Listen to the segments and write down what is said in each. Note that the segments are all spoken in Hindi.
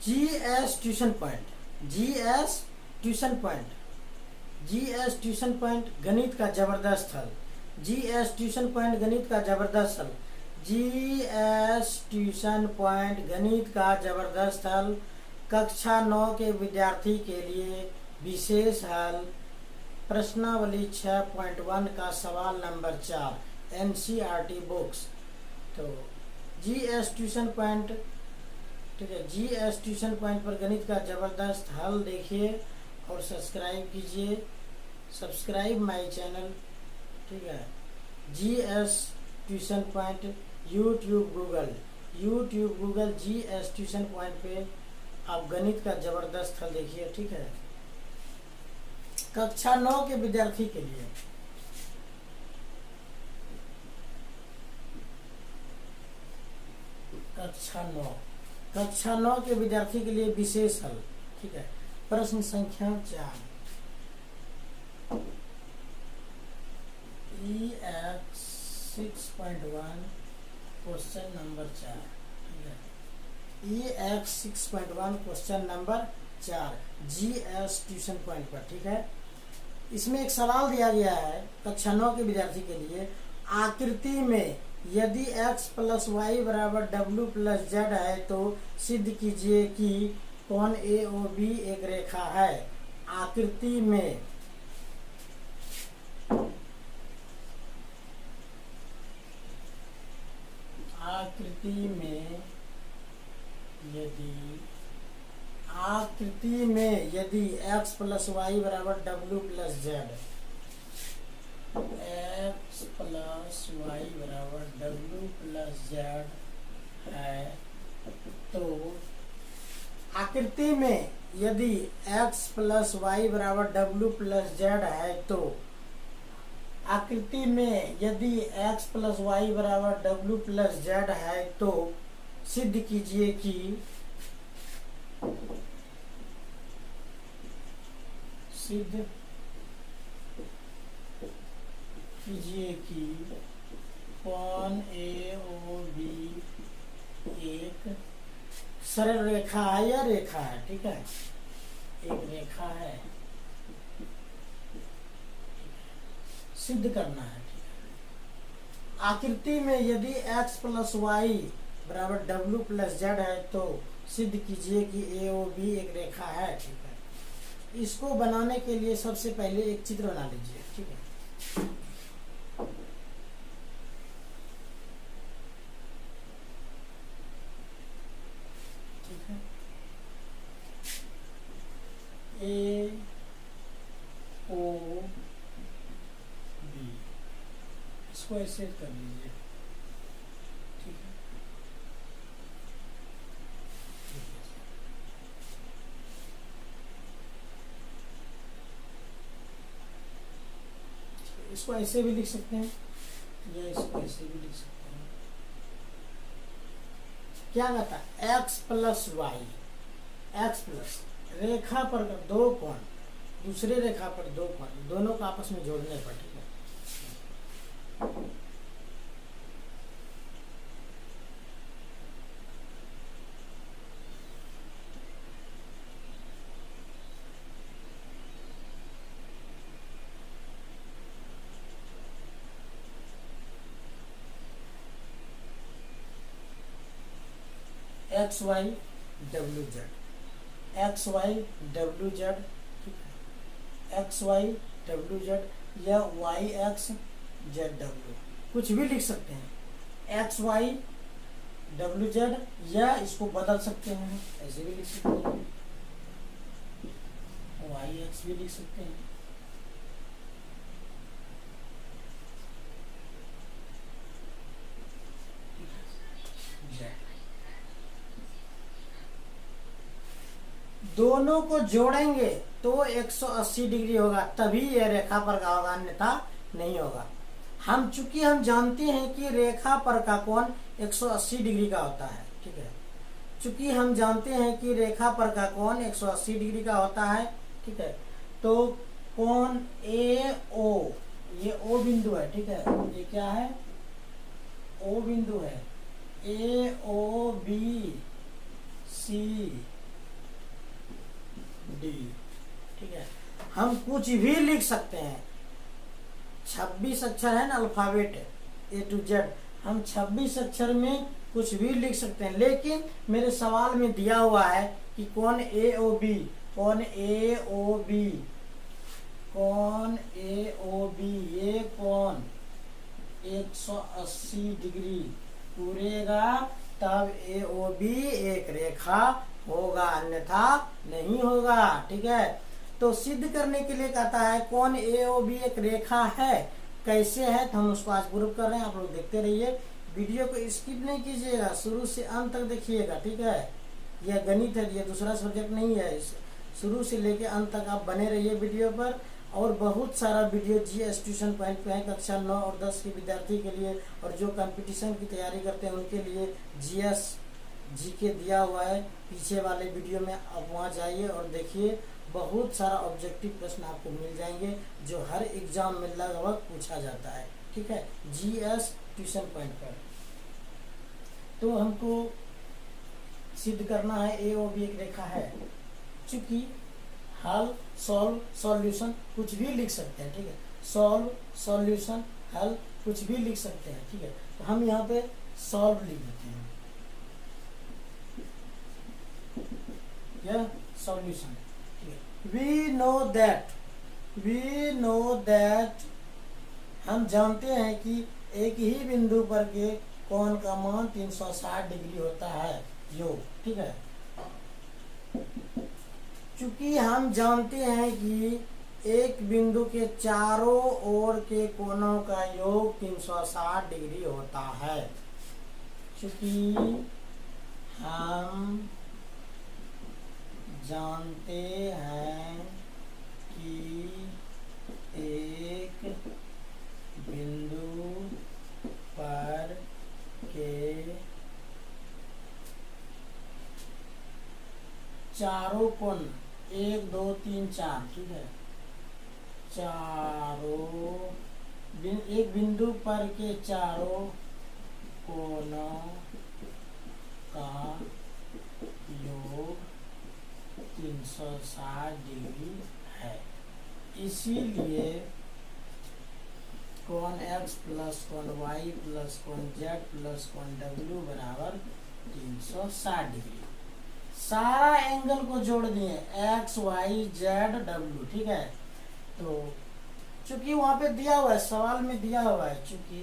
GS tuition point, GS tuition point, GS tuition point गणित का जबरदस्त हल, जीएस ट्यूशन पॉइंट गणित का जबरदस्त हल, जीएस ट्यूशन पॉइंट गणित का जबरदस्त हल, कक्षा 9 के विद्यार्थी के लिए विशेष हल, प्रश्नावली 6.1 का सवाल नंबर 4, एनसीईआरटी बुक्स। तो जीएस ट्यूशन पॉइंट, ठीक है, जीएस ट्यूशन पॉइंट पर गणित का जबरदस्त हल देखिए और सब्सक्राइब कीजिए, सब्सक्राइब माय चैनल, ठीक है। GS tuition point YouTube Google GS tuition point पे आप गणित का जबरदस्त हल देखिए, ठीक है, कक्षा 9 के विद्यार्थी के लिए। कक्षा 9 के विद्यार्थी के लिए विशेष हल, ठीक है। प्रश्न संख्या 4, EX 6.1 क्वेश्चन नंबर 4, ठीक है, EX 6.1 question number 4 GS tuition point पर, ठीक है। इसमें एक सवाल दिया गया है कक्षा 9 के विद्यार्थी के लिए, आकृति में यदि x प्लस वाई बराबर डब्ल्यू प्लस जेड है तो सिद्ध कीजिए कि कौन ए ओ बी एक रेखा है। आकृति में यदि x प्लस वाई बराबर डब्ल्यू plus z, x plus y बराबर डब्ल्यू प्लस जेड है तो आकृति में यदि x प्लस वाई बराबर डब्ल्यू प्लस जेड है तो आकृति में यदि x प्लस वाई बराबर डब्ल्यू प्लस जेड है तो सिद्ध कीजिए कि कौन ए ओ बी एक सरल रेखा है या रेखा है, ठीक है, एक रेखा है, सिद्ध करना है, ठीक है। आकृति में यदि x प्लस वाई बराबर डब्ल्यू प्लस जेड है तो सिद्ध कीजिए कि ए ओ बी एक रेखा है, ठीक है। इसको बनाने के लिए सबसे पहले एक चित्र बना लीजिए, ठीक है। ठीक है, ए ओ बी, इसको ऐसे कर लीजिए, ठीक है। इसको ऐसे भी लिख सकते हैं या इसको ऐसे भी लिख सकते हैं। क्या कहता है, x plus y, x plus रेखा पर दो कोण, दूसरे रेखा पर दो कोण, दोनों को आपस में जोड़ने पर, ठीक है। X Y W Z, X Y W Z, X Y W Z या वाई एक्स जेड डब्ल्यू, कुछ भी लिख सकते हैं, एक्स वाई डब्ल्यू जेड, या इसको बदल सकते हैं, ऐसे भी लिख सकते हैं, वाई एक्स भी लिख सकते हैं। दोनों को जोड़ेंगे तो 180 डिग्री होगा, तभी यह रेखा पर का होगा, अन्यथा नहीं होगा। चूंकि हम जानते हैं कि रेखा पर का कोण 180 डिग्री का होता है, ठीक है, चूंकि हम जानते हैं कि रेखा पर का कोण 180 डिग्री का होता है, ठीक है, तो कोण ए ओ, ये ओ बिंदु है, ठीक है, ये क्या है, ओ बिंदु है, ए ओ बी सी हम कुछ भी लिख सकते हैं। 26 अक्षर है ना अल्फाबेट A to Z, हम 26 अक्षर में कुछ भी लिख सकते हैं। लेकिन मेरे सवाल में दिया हुआ है कि कौन AOB, कौन AOB, कौन AOB, ये कौन 180 डिग्री पूरेगा तब AOB एक रेखा होगा, अन्यथा नहीं होगा। ठीक है, तो सिद्ध करने के लिए कहता है कौन AOB एक रेखा है। कैसे है तो हम उसको आज प्रूव कर रहे हैं। आप लोग देखते रहिए, वीडियो को स्किप नहीं कीजिएगा, शुरू से अंत तक देखिएगा। ठीक है, यह गणित है, यह दूसरा सब्जेक्ट नहीं है। शुरू से लेके अंत तक आप बने रहिए वीडियो पर। और बहुत सारा वीडियो GS ट्यूशन पॉइंट पे है कक्षा 9 और 10 के विद्यार्थी के लिए, और जो कंपटीशन की तैयारी करते हैं उनके लिए GS GK दिया हुआ है पीछे वाले वीडियो में। आप वहाँ जाइए और देखिए, बहुत सारा ऑब्जेक्टिव प्रश्न आपको मिल जाएंगे जो हर एग्जाम में लगभग पूछा जाता है। ठीक है, GS ट्यूशन पॉइंट पर। तो हमको सिद्ध करना है AOB एक रेखा है। चूंकि हल, सॉल्व, सॉल्यूशन कुछ भी लिख सकते हैं। ठीक है, सॉल्व, सॉल्यूशन, हल कुछ भी लिख सकते हैं। ठीक है, तो हम यहाँ पे सॉल्व लिख देते हैं, यह सॉल्यूशन। We know that हम जानते हैं कि एक ही बिंदु पर के कोण का मान 360 डिग्री होता है, योग। ठीक है, चूंकि हम जानते हैं कि एक बिंदु के चारों ओर के कोणों का योग 360 डिग्री होता है, चूंकि हम जानते हैं कि एक बिंदु पर के चारों कोण 1 2 3 4, ठीक है, एक बिंदु पर के चारों कोणों का योग 360 डिग्री है। इसीलिए कोण x प्लस कोण y प्लस कोण z प्लस कोण w बराबर 360 डिग्री। सारा एंगल को जोड़ दिए, x y z w। ठीक है, तो चूंकि वहां पे दिया हुआ है, सवाल में दिया हुआ है, चूंकि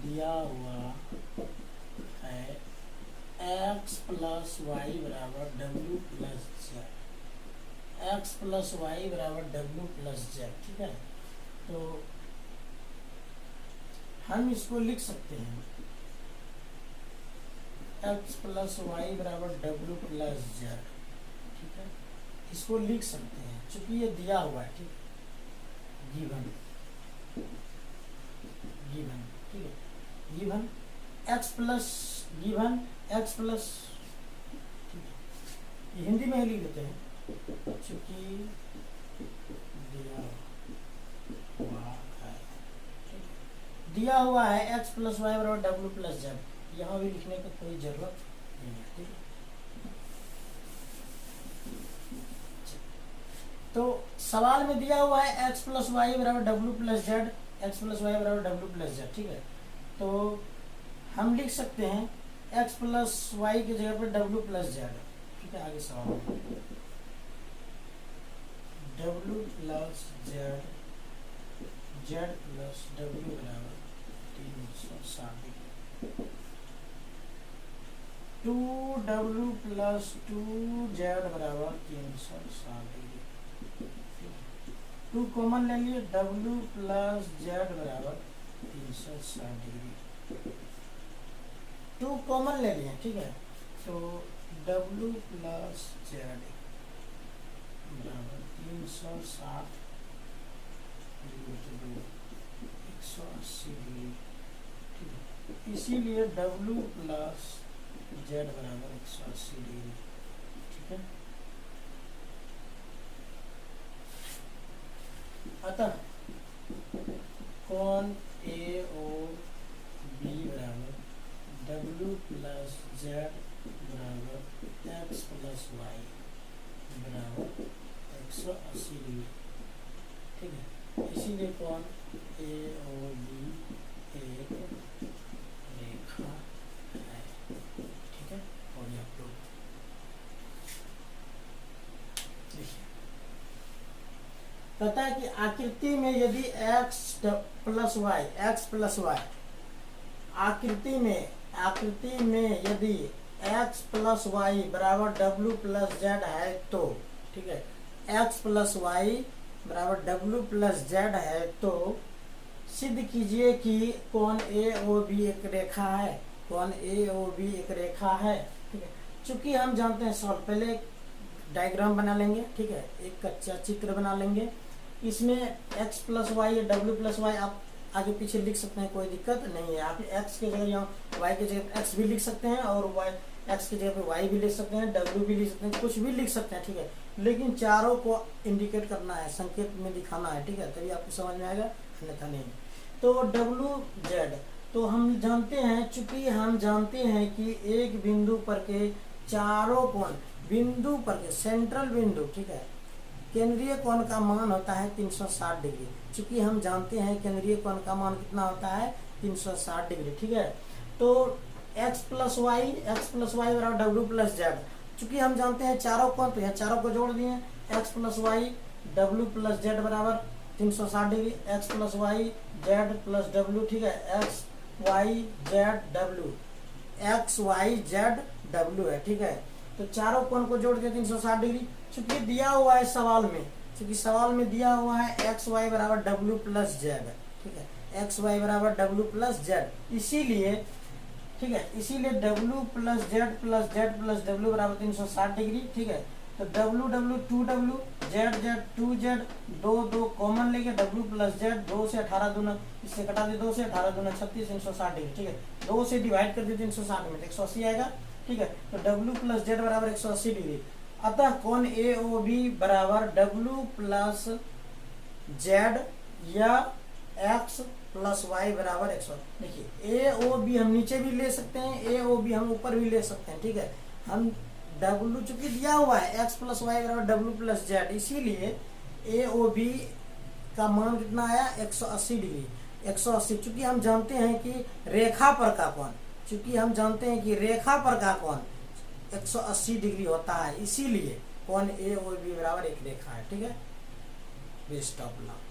दिया हुआ है x प्लस वाई बराबर w plus z, x plus y बराबर w प्लस z। ठीक है, तो हम इसको लिख सकते हैं x प्लस वाई बराबर w प्लस z। ठीक है, इसको लिख सकते हैं चूंकि ये दिया हुआ है। ठीक, गिवन, ठीक है, given x plus given x plus, Hindi में ही लिख देते हैं, चूंकि दिया हुआ है x प्लस वाई बराबर w प्लस z। यहाँ भी लिखने की कोई जरूरत नहीं है। ठीक है, तो सवाल में दिया हुआ है x प्लस वाई बराबर w plus z, x plus y बराबर w प्लस z। ठीक है, तो हम लिख सकते हैं x प्लस वाई की जगह पर w प्लस z। ठीक है, आगे सवाल w plus z, z plus w बराबर 360 डिग्री। 2w प्लस 2z बराबर 360 डिग्री। 2 कॉमन ले लिए, w प्लस z बराबर 360 डिग्री। 2 कॉमन ले लिए। ठीक है, तो w प्लस z बराबर 360 डिग्री, 180 डिग्री। ठीक है, इसीलिए w प्लस z बराबर 180 डिग्री। ठीक है, अतः कोण AOB बराबर w प्लस z बराबर x प्लस वाई। बराबर 180 डिग्री, ठीक है। इसीलिए कोण AOB एक रेखा है, ठीक है। और ये आप लोग देखिए, कहता है कि आकृति में यदि x प्लस वाई आकृति में यदि x प्लस वाई बराबर W प्लस जेड है तो, ठीक है, x प्लस वाई बराबर W प्लस जेड है तो सिद्ध कीजिए कि कोण AOB एक रेखा है, कोण AOB एक रेखा है, ठीक है। चूंकि हम जानते हैं सॉल्व, पहले एक डायग्राम बना लेंगे, ठीक है, एक कच्चा चित्र बना लेंगे। इसमें x प्लस वाई या W प्लस वाई आप आगे पीछे लिख सकते हैं, कोई दिक्कत नहीं है। आप x के जगह या y के जगह x भी लिख सकते हैं और x की जगह पे y भी लिख सकते हैं, W भी लिख सकते हैं, कुछ भी लिख सकते हैं, ठीक है। लेकिन चारों को इंडिकेट करना है, संकेत में दिखाना है, ठीक है, तभी आपको समझ में आएगा, अन्यथा नहीं। तो WZ तो हम जानते हैं, चूंकि हम जानते हैं कि एक बिंदु पर के चारों कोण, बिंदु पर के सेंट्रल बिंदु, ठीक है, केंद्रीय कोण का मान होता है 360 डिग्री। चूंकि हम जानते हैं केंद्रीय कोण का मान कितना होता है 360 डिग्री, ठीक है। तो x प्लस वाई बराबर W प्लस जेड, चूंकि हम जानते हैं चारों कोण, तो यहाँ चारों को जोड़ दिए, x plus y W plus z बराबर 360 degree, x plus y z plus W, ठीक है, x वाई जेड W है, ठीक है। तो चारों कोण को जोड़ के 360 डिग्री, चूंकि दिया हुआ है सवाल में दिया हुआ है एक्स वाई बराबर W प्लस जेड, ठीक है, एक्स वाई बराबर W प्लस जेड, इसीलिए, ठीक है, इसीलिए W प्लस जेड W बराबर 360 डिग्री, ठीक है। तो W 2W Z 2Z 2 common लेके W प्लस जेड 2 से 18 दूना, इससे कटा दे 2 से 18 दूना 36, 360 डिग्री, ठीक है। 2 से डिवाइड कर दे 360 में 180 आएगा, ठीक है। तो W प्लस जेड बराबर 180 डिग्री, अतः कोण AOB बराबर W प्लस जेड या x प्लस वाई बराबर 180। देखिए AOB हम नीचे भी ले सकते हैं, AOB हम ऊपर भी ले सकते हैं, ठीक है। हम W चूंकि दिया हुआ है x प्लस वाई बराबर W प्लस जेड, इसीलिए AOB का मान कितना आया 180 डिग्री, 180। चूंकि हम जानते हैं कि रेखा पर का कोण, 180 डिग्री होता है, इसीलिए कोण AOB बराबर एक रेखा है, ठीक है। Best of luck.